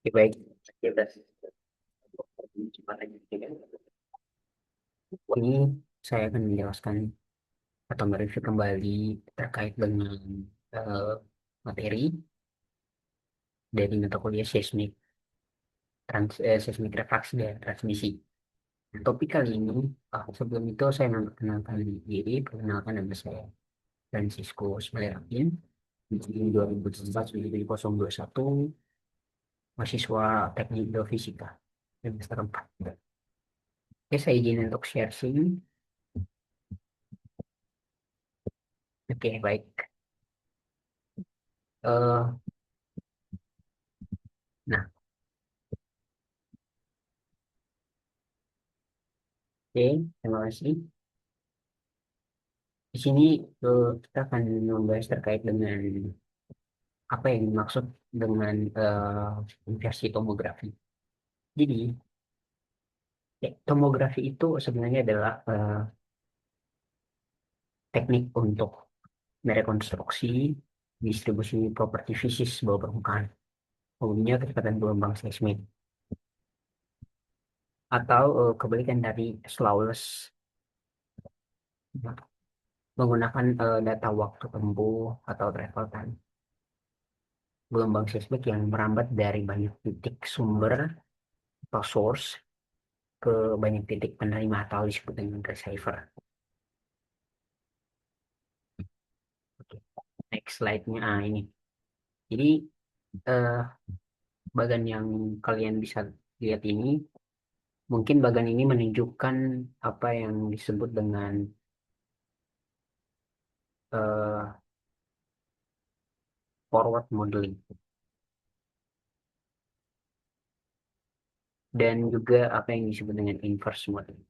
Oke, baik, kita cepat aja. Ya. Ini saya akan menjelaskan atau mereview kembali terkait dengan eh, materi dari mata kuliah seismik refraksi dan transmisi. Nah, topik kali ini, sebelum itu saya memperkenalkan diri, perkenalkan nama saya Francisco Smelerakin, di 2019-2021, mahasiswa Teknik Geofisika, semester 4. Oke, saya izin untuk share screen. Oke, baik. Eh, nah, oke, terima kasih. Di sini kita akan membahas terkait dengan apa yang dimaksud dengan inversi tomografi. Jadi, tomografi itu sebenarnya adalah teknik untuk merekonstruksi distribusi properti fisik bawah permukaan, umumnya kecepatan gelombang seismik, atau kebalikan dari Slawless, menggunakan data waktu tempuh atau travel time. Gelombang seismik yang merambat dari banyak titik sumber atau source ke banyak titik penerima atau disebut dengan receiver. Oke, next slide-nya. Ini. Jadi eh, bagan yang kalian bisa lihat ini, mungkin bagan ini menunjukkan apa yang disebut dengan eh, forward modeling dan juga apa yang disebut dengan inverse modeling.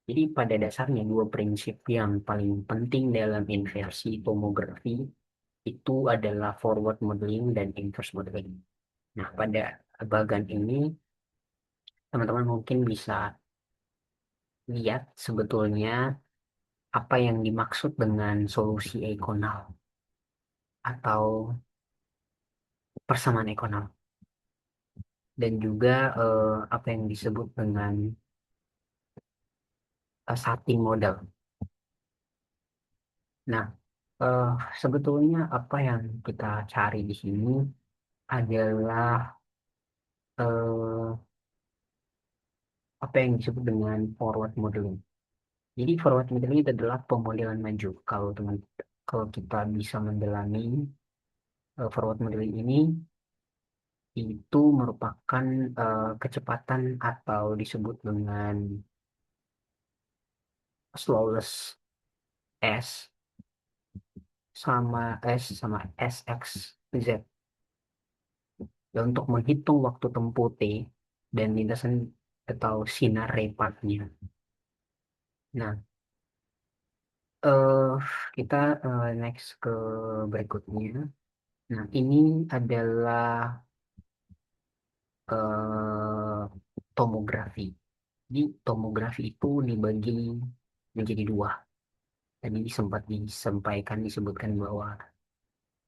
Jadi pada dasarnya dua prinsip yang paling penting dalam inversi tomografi itu adalah forward modeling dan inverse modeling. Nah, pada bagan ini teman-teman mungkin bisa lihat sebetulnya apa yang dimaksud dengan solusi ekonal atau persamaan ekonal dan juga apa yang disebut dengan setting model. Nah, eh, sebetulnya apa yang kita cari di sini adalah eh, apa yang disebut dengan forward modeling. Jadi forward modeling itu adalah pemodelan maju. Kalau kita bisa mendalami forward modeling ini, itu merupakan kecepatan atau disebut dengan slowest S sama SX Z, ya, untuk menghitung waktu tempuh T dan lintasan atau sinar repatnya. Nah, eh kita next ke berikutnya. Nah, ini adalah tomografi. Jadi tomografi itu dibagi menjadi dua. Tadi sempat disebutkan bahwa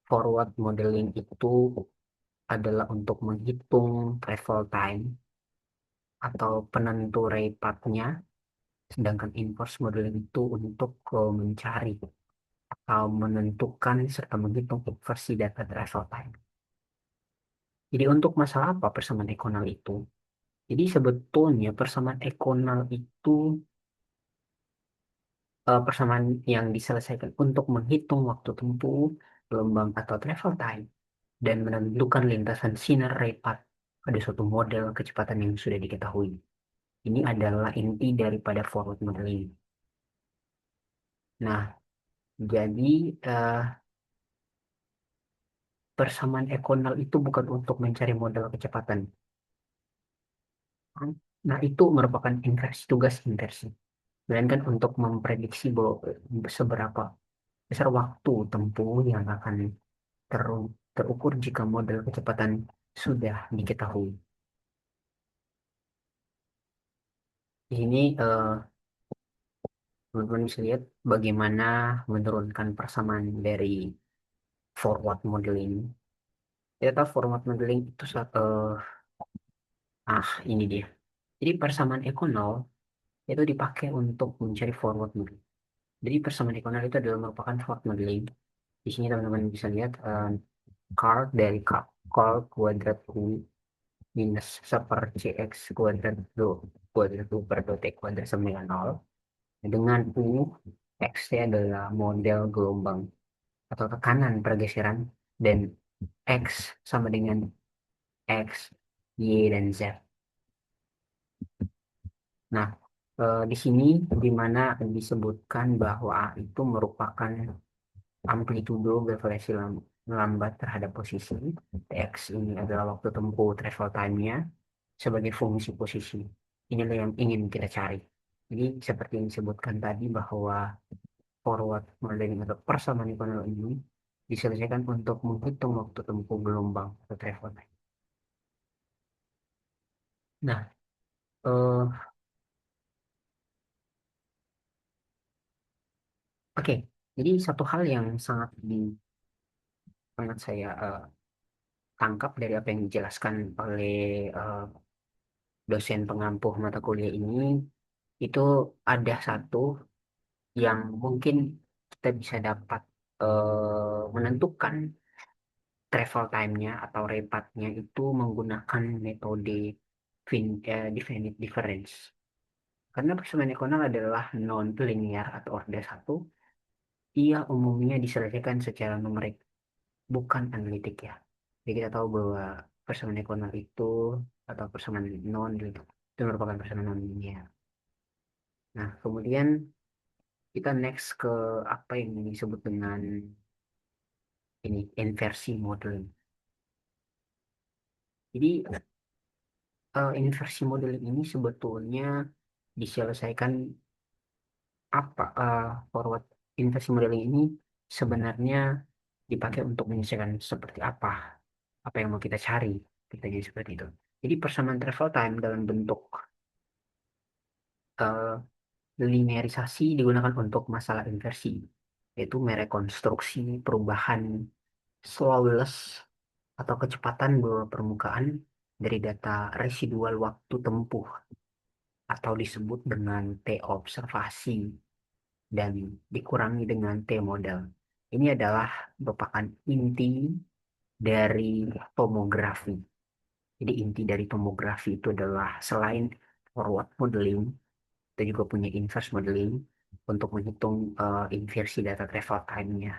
forward modeling itu adalah untuk menghitung travel time atau penentu repatnya, sedangkan inverse modeling itu untuk mencari atau menentukan serta menghitung inversi data travel time. Jadi untuk masalah apa persamaan ekonal itu? Jadi sebetulnya persamaan ekonal itu persamaan yang diselesaikan untuk menghitung waktu tempuh, gelombang atau travel time, dan menentukan lintasan sinar repat pada suatu model kecepatan yang sudah diketahui. Ini adalah inti daripada forward modeling. Nah, jadi eh, persamaan ekonal itu bukan untuk mencari model kecepatan. Nah, itu merupakan inversi, tugas inversi. Melainkan untuk memprediksi bahwa seberapa besar waktu tempuh yang akan terukur jika model kecepatan sudah diketahui. Di sini teman-teman bisa lihat bagaimana menurunkan persamaan dari forward modeling. Kita tahu forward modeling itu satu. Ah, ini dia. Jadi persamaan ekonol itu dipakai untuk mencari forward modeling. Jadi persamaan ekonol itu adalah merupakan forward modeling. Di sini teman-teman bisa lihat card dari call kuadrat U minus 1 CX kuadrat do kuadrat U per dot T kuadrat sama dengan 0. Dengan U, X adalah model gelombang atau tekanan pergeseran, dan X sama dengan X, Y, dan Z. Nah, di sini di mana disebutkan bahwa A itu merupakan amplitudo gravitasi lambat terhadap posisi. X ini adalah waktu tempuh threshold time-nya sebagai fungsi posisi. Inilah yang ingin kita cari. Jadi seperti yang disebutkan tadi bahwa forward modeling atau persamaan ekonomi ini diselesaikan untuk menghitung waktu tempuh gelombang atau threshold time. Nah, oke. Jadi satu hal yang sangat saya tangkap dari apa yang dijelaskan oleh eh, dosen pengampu mata kuliah ini, itu ada satu yang mungkin kita bisa dapat menentukan travel time-nya atau repatnya itu menggunakan metode definite difference. Karena persamaan ekonomi adalah non-linear atau order satu, ia umumnya diselesaikan secara numerik, bukan analitik ya. Jadi kita tahu bahwa persamaan ekonomi itu atau persamaan non itu merupakan persamaan non-linear. Nah, kemudian kita next ke apa yang disebut dengan ini inversi modeling. Jadi inversi modeling ini sebetulnya diselesaikan apa forward inversi modeling ini sebenarnya dipakai untuk menyelesaikan seperti apa yang mau kita cari, kita jadi seperti itu. Jadi persamaan travel time dalam bentuk eh, linearisasi digunakan untuk masalah inversi, yaitu merekonstruksi perubahan slowless atau kecepatan bawah permukaan dari data residual waktu tempuh atau disebut dengan T observasi dan dikurangi dengan T model. Ini adalah merupakan inti dari tomografi. Jadi inti dari tomografi itu adalah selain forward modeling, kita juga punya inverse modeling untuk menghitung inversi data travel time-nya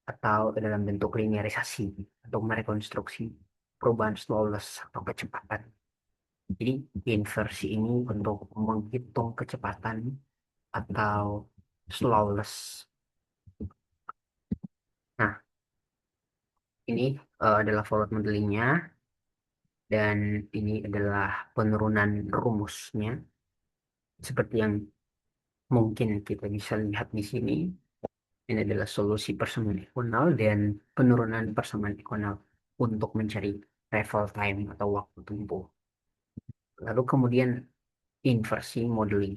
atau dalam bentuk linearisasi untuk merekonstruksi perubahan slowless atau kecepatan. Jadi inversi ini untuk menghitung kecepatan atau slowless. Nah, ini adalah forward modelingnya dan ini adalah penurunan rumusnya seperti yang mungkin kita bisa lihat di sini. Ini adalah solusi persamaan ekonal dan penurunan persamaan ekonal untuk mencari travel time atau waktu tempuh. Lalu kemudian inversi modeling.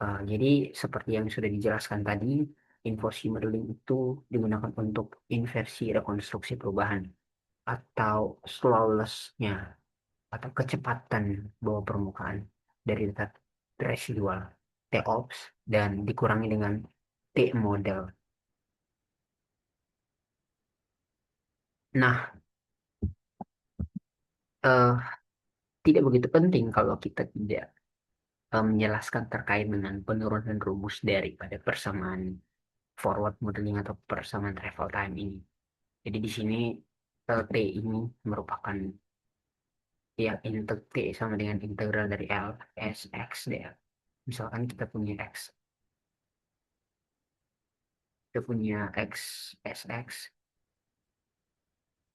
Jadi seperti yang sudah dijelaskan tadi, inversi modeling itu digunakan untuk inversi rekonstruksi perubahan atau slowless-nya atau kecepatan bawah permukaan dari data residual T-ops dan dikurangi dengan T-model. Nah, eh, tidak begitu penting kalau kita tidak menjelaskan terkait dengan penurunan rumus daripada persamaan forward modeling atau persamaan travel time ini. Jadi di sini T ini merupakan ya T sama dengan integral dari L S X dr. Misalkan kita punya X S X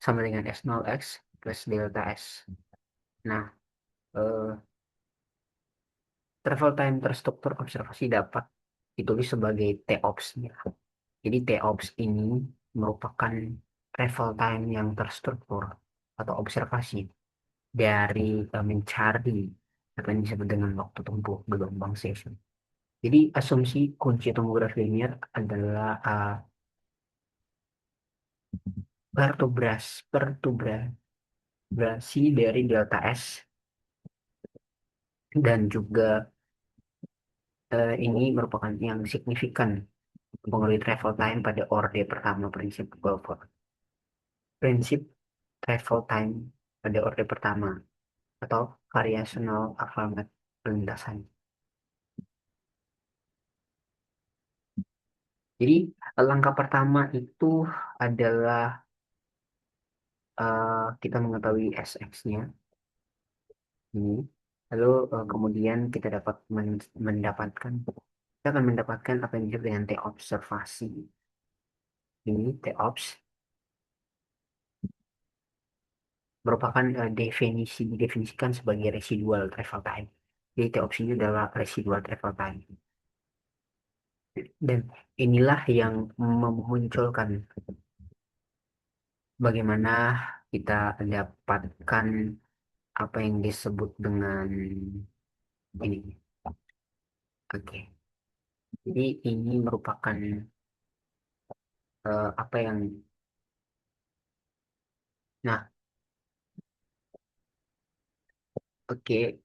sama dengan S0 X plus delta S. Nah, eh, travel time terstruktur observasi dapat ditulis sebagai T-ops-nya. Jadi T-ops ini merupakan travel time yang terstruktur atau observasi dari mencari apa yang disebut dengan waktu tempuh gelombang session. Jadi asumsi kunci tomografi linear adalah pertubras, pertubra. Durasi dari delta S dan juga ini merupakan yang signifikan mempengaruhi travel time pada orde pertama prinsip Beaufort. Prinsip travel time pada orde pertama atau variational Alfamart perlintasan. Jadi langkah pertama itu adalah kita mengetahui SX-nya ini. Lalu kemudian kita dapat mendapatkan kita akan mendapatkan apa yang disebut dengan T observasi. Ini T obs merupakan didefinisikan sebagai residual travel time. Jadi T obs ini adalah residual travel time. Dan inilah yang memunculkan bagaimana kita dapatkan apa yang disebut dengan ini. Oke. Jadi ini merupakan apa yang, nah, oke.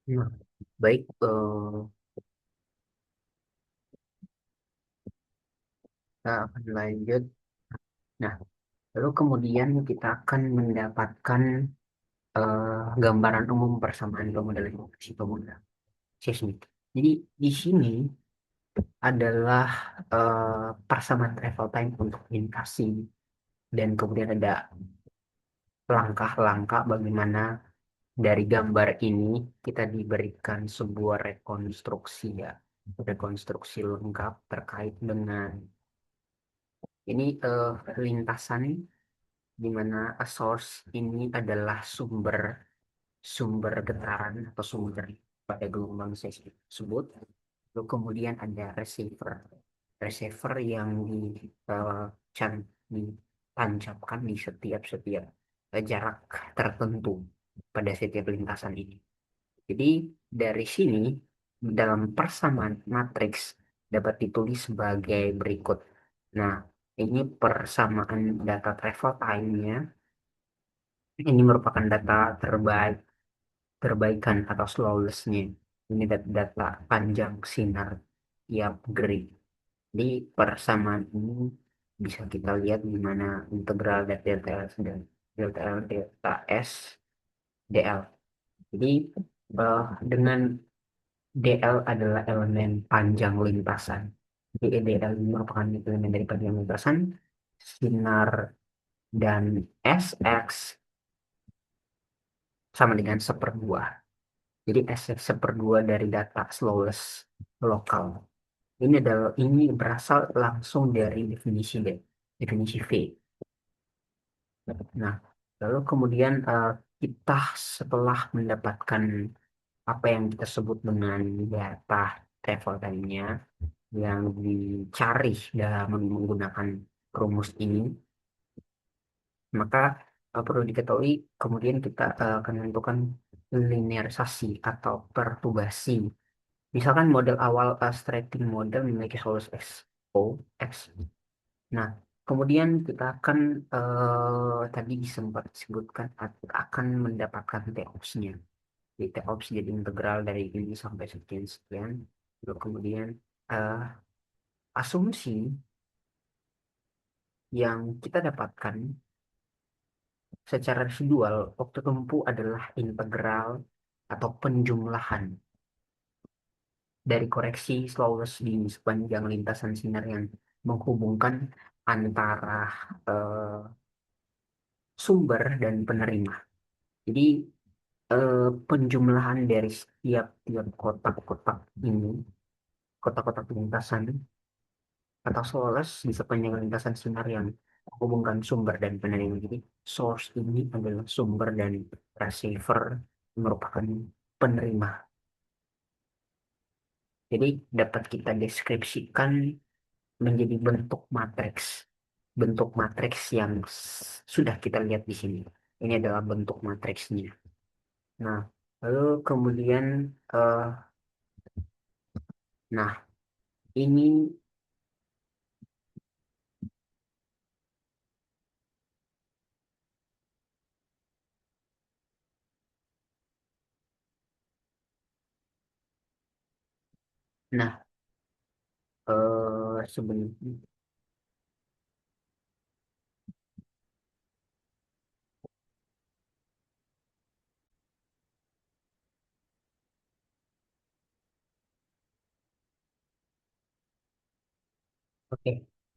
Nah, baik, kita akan lanjut. Nah, lalu kemudian kita akan mendapatkan gambaran umum persamaan pemodelan informasi pemodelan seismik. Jadi di sini adalah persamaan travel time untuk lintasi dan kemudian ada langkah-langkah bagaimana dari gambar ini kita diberikan sebuah rekonstruksi ya, rekonstruksi lengkap terkait dengan ini lintasan di mana a source ini adalah sumber sumber getaran atau sumber pada gelombang seismik tersebut. Lalu kemudian ada receiver, receiver yang ditancapkan di setiap setiap jarak tertentu pada setiap lintasan ini. Jadi dari sini dalam persamaan matriks dapat ditulis sebagai berikut. Nah, ini persamaan data travel time-nya. Ini merupakan data terbaikan atau slowless-nya. Ini data panjang sinar tiap grid. Di persamaan ini bisa kita lihat di mana integral dari delta L dan delta L delta S dl. Jadi dengan dl adalah elemen panjang lintasan. Jadi dl ini merupakan elemen dari panjang lintasan. Sinar dan sx sama dengan seperdua. Jadi sx seperdua dari data slowless lokal. Ini berasal langsung dari definisi V. Nah, lalu kemudian kita setelah mendapatkan apa yang kita sebut dengan data travel time-nya yang dicari dalam menggunakan rumus ini, maka perlu diketahui kemudian kita akan menentukan linearisasi atau pertubasi. Misalkan model awal stretching model memiliki solus X, O, X. Nah, kemudian kita akan tadi sempat disebutkan akan mendapatkan T-ops-nya. Jadi T-ops jadi integral dari ini sampai sekian-sekian. Lalu kemudian eh, asumsi yang kita dapatkan secara residual waktu tempuh adalah integral atau penjumlahan dari koreksi slowest di sepanjang lintasan sinar yang menghubungkan antara eh, sumber dan penerima. Jadi penjumlahan dari setiap tiap kotak-kotak ini, kotak-kotak lintasan atau source di sepanjang lintasan sinar yang menghubungkan sumber dan penerima. Jadi source ini adalah sumber dan receiver merupakan penerima. Jadi dapat kita deskripsikan menjadi bentuk matriks. Bentuk matriks yang sudah kita lihat di sini. Ini adalah bentuk matriksnya. Nah, lalu kemudian, eh, nah ini, nah sebenarnya, oke,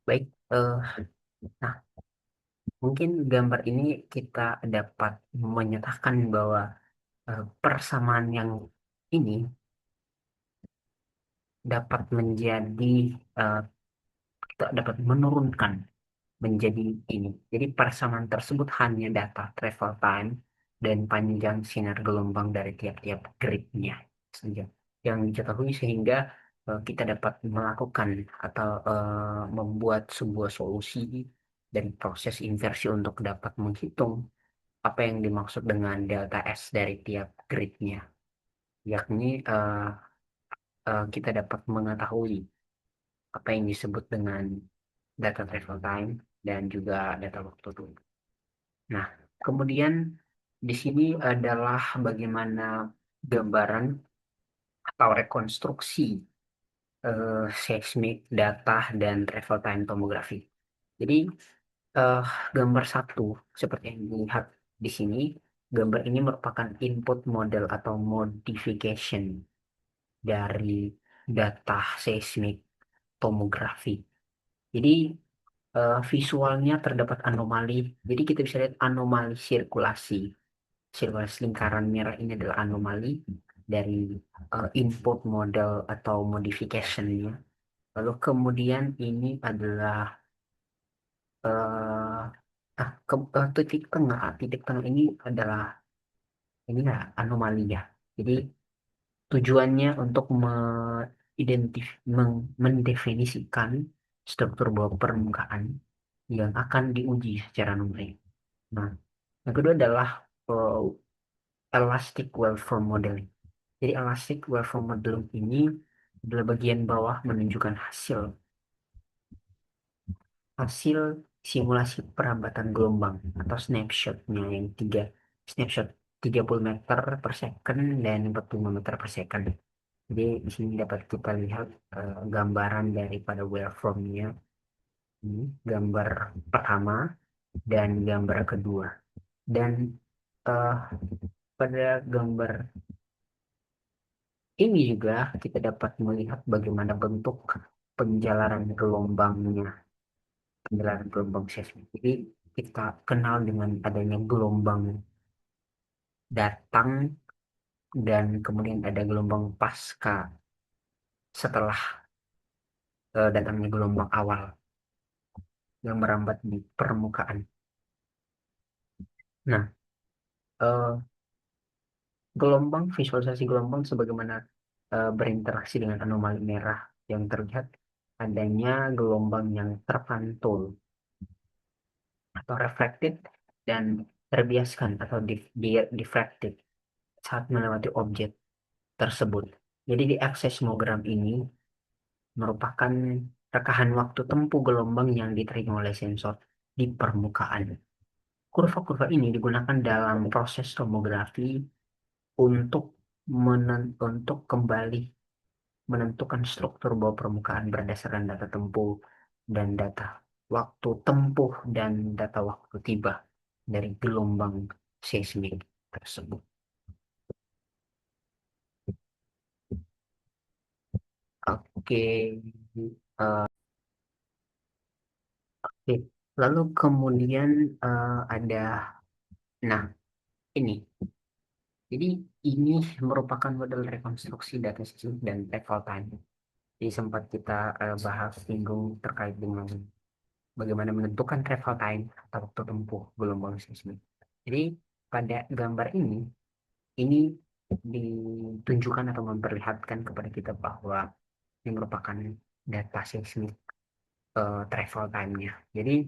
baik. eh, nah, mungkin gambar ini kita dapat menyatakan bahwa persamaan yang ini dapat menjadi, eh, kita dapat menurunkan menjadi ini. Jadi persamaan tersebut hanya data travel time dan panjang sinar gelombang dari tiap-tiap gridnya saja yang diketahui, sehingga kita dapat melakukan atau membuat sebuah solusi dan proses inversi untuk dapat menghitung apa yang dimaksud dengan delta S dari tiap gridnya, yakni kita dapat mengetahui apa yang disebut dengan data travel time dan juga data waktu tunggu. Nah, kemudian di sini adalah bagaimana gambaran atau rekonstruksi seismik data dan travel time tomografi. Jadi, eh, gambar satu seperti yang dilihat di sini, gambar ini merupakan input model atau modification dari data seismik tomografi. Jadi, visualnya terdapat anomali. Jadi kita bisa lihat anomali sirkulasi. Sirkulasi lingkaran merah ini adalah anomali dari input model atau modificationnya. Lalu kemudian ini adalah eh titik tengah ini adalah ini ya anomali ya. Jadi tujuannya untuk mendefinisikan struktur bawah permukaan yang akan diuji secara numerik. Nah, yang kedua adalah eh, elastic waveform modeling. Jadi elastic waveform modeling ini adalah bagian bawah menunjukkan hasil hasil simulasi perambatan gelombang atau snapshotnya yang snapshot 30 meter per second dan 45 meter per second. Jadi di sini dapat kita lihat gambaran daripada waveformnya, ini gambar pertama dan gambar kedua. Dan eh, pada gambar ini juga kita dapat melihat bagaimana bentuk penjalanan gelombangnya, penjalanan gelombang seismik. Jadi kita kenal dengan adanya gelombang datang dan kemudian ada gelombang pasca setelah datangnya gelombang awal yang merambat di permukaan. Nah, eh, visualisasi gelombang sebagaimana berinteraksi dengan anomali merah yang terlihat adanya gelombang yang terpantul atau reflected dan terbiaskan atau diffracted saat melewati objek tersebut. Jadi di seismogram ini merupakan rekahan waktu tempuh gelombang yang diterima oleh sensor di permukaan. Kurva-kurva ini digunakan dalam proses tomografi untuk untuk kembali menentukan struktur bawah permukaan berdasarkan data tempuh dan data waktu tempuh dan data waktu tiba dari gelombang seismik tersebut. Oke, oke. Lalu kemudian ada, nah ini, jadi ini merupakan model rekonstruksi data seismik dan travel time. Jadi sempat kita bahas singgung terkait dengan bagaimana menentukan travel time atau waktu tempuh gelombang seismik. Jadi pada gambar ini ditunjukkan atau memperlihatkan kepada kita bahwa ini merupakan data seismik travel time-nya. Jadi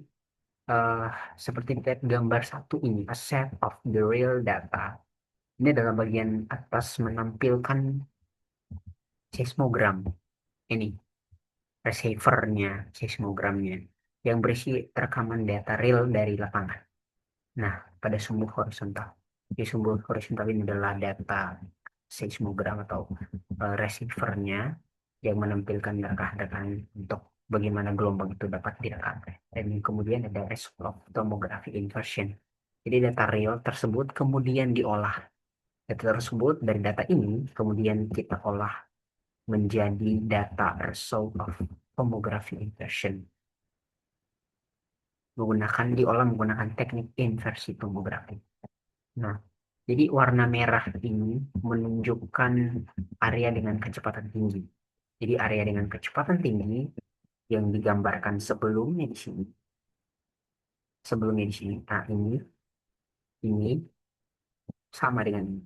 eh, seperti lihat gambar satu ini, a set of the real data. Ini adalah bagian atas menampilkan seismogram ini, receiver-nya, seismogramnya, yang berisi rekaman data real dari lapangan. Nah, pada sumber horizontal. Di sumber horizontal ini adalah data seismogram atau receiver-nya yang menampilkan rekaman untuk bagaimana gelombang itu dapat direkam. Dan kemudian ada result of tomography inversion. Jadi data real tersebut kemudian diolah. Data tersebut dari data ini kemudian kita olah menjadi data result of tomography inversion. Diolah menggunakan teknik inversi tomografi. Nah, jadi warna merah ini menunjukkan area dengan kecepatan tinggi. Jadi area dengan kecepatan tinggi yang digambarkan sebelumnya di sini. Sebelumnya di sini. Nah, ini sama dengan ini.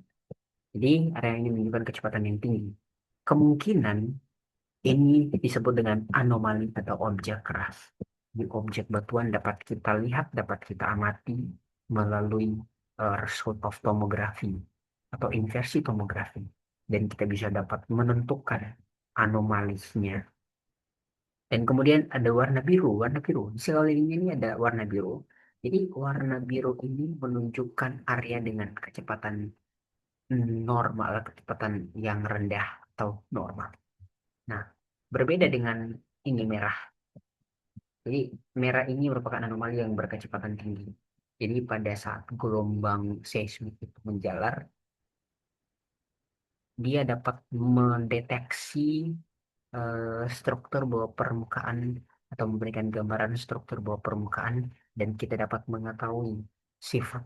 Jadi area ini menunjukkan kecepatan yang tinggi. Kemungkinan ini disebut dengan anomali atau objek keras. Di objek batuan dapat kita lihat, dapat kita amati melalui result of tomografi atau inversi tomografi. Dan kita bisa dapat menentukan anomalisnya. Dan kemudian ada warna biru. Warna biru. Di sekeliling ini ada warna biru. Jadi warna biru ini menunjukkan area dengan kecepatan normal, kecepatan yang rendah atau normal. Nah, berbeda dengan ini merah. Jadi merah ini merupakan anomali yang berkecepatan tinggi. Jadi pada saat gelombang seismik itu menjalar, dia dapat mendeteksi struktur bawah permukaan atau memberikan gambaran struktur bawah permukaan dan kita dapat mengetahui sifat,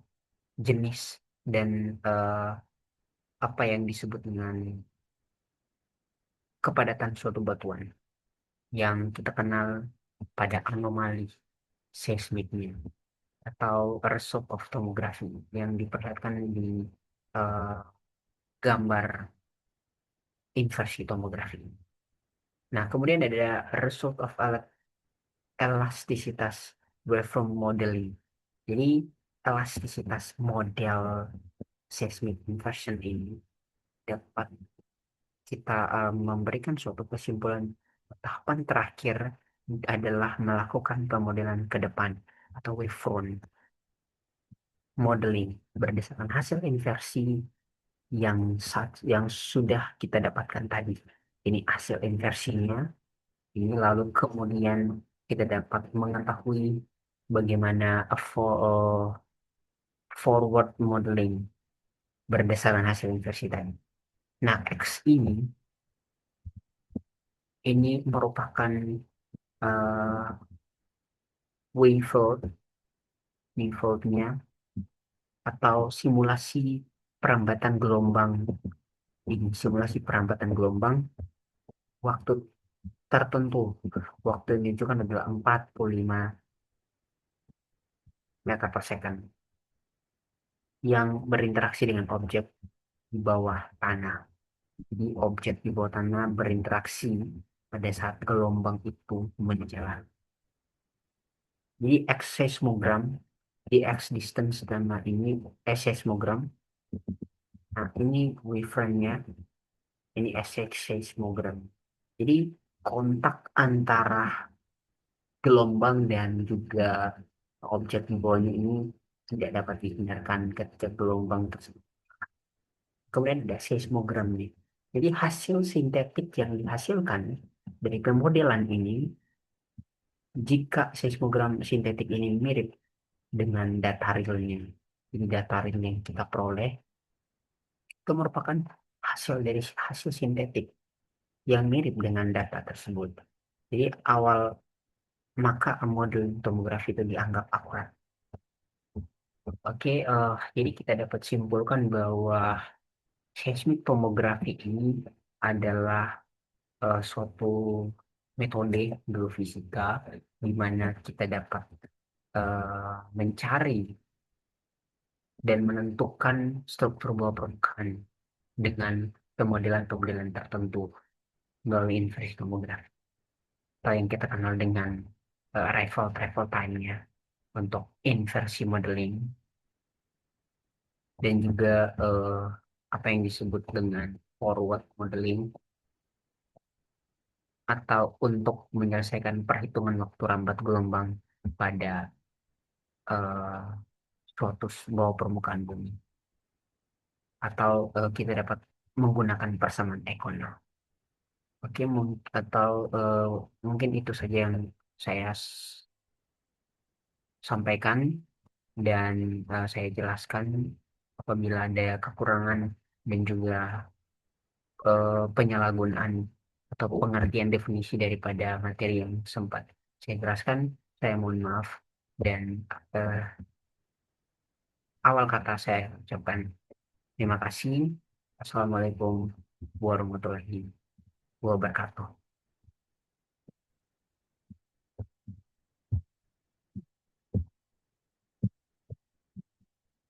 jenis, dan eh, apa yang disebut dengan kepadatan suatu batuan yang kita kenal pada anomali seismiknya atau result of tomography yang diperlihatkan di eh, gambar inversi tomografi. Nah, kemudian ada result of elastisitas waveform modeling. Jadi, elastisitas model seismic inversion ini dapat kita memberikan suatu kesimpulan tahapan terakhir adalah melakukan pemodelan ke depan atau wavefront modeling berdasarkan hasil inversi yang sudah kita dapatkan tadi. Ini hasil inversinya. Ini lalu kemudian kita dapat mengetahui bagaimana forward modeling berdasarkan hasil inversi tadi. Nah, X ini merupakan uh, waveform, waveformnya atau simulasi perambatan gelombang. Ini simulasi perambatan gelombang waktu tertentu. Waktu yang ditunjukkan adalah 45 meter per second yang berinteraksi dengan objek di bawah tanah. Jadi objek di bawah tanah berinteraksi pada saat gelombang itu menjalar. Jadi X seismogram, di X distance nama ini seismogram. Nah, ini waveformnya, ini SX seismogram. Jadi kontak antara gelombang dan juga objek di bawahnya ini tidak dapat dihindarkan ketika gelombang tersebut. Kemudian ada seismogram nih. Jadi hasil sintetik yang dihasilkan dari pemodelan ini, jika seismogram sintetik ini mirip dengan data realnya, jadi data real yang kita peroleh, itu merupakan hasil dari hasil sintetik yang mirip dengan data tersebut. Jadi maka model tomografi itu dianggap akurat. Oke, jadi kita dapat simpulkan bahwa seismik tomografi ini adalah suatu metode geofisika di mana kita dapat mencari dan menentukan struktur bawah permukaan dengan pemodelan-pemodelan tertentu melalui inversi tomografi atau yang kita kenal dengan arrival travel time-nya untuk inversi modeling dan juga eh, apa yang disebut dengan forward modeling atau untuk menyelesaikan perhitungan waktu rambat gelombang pada eh, suatu bawah permukaan bumi atau kita dapat menggunakan persamaan Ekono. Oke, atau mungkin itu saja yang saya sampaikan dan saya jelaskan apabila ada kekurangan dan juga penyalahgunaan atau pengertian definisi daripada materi yang sempat saya jelaskan, saya mohon maaf dan eh, awal kata saya ucapkan terima kasih. Assalamualaikum warahmatullahi wabarakatuh.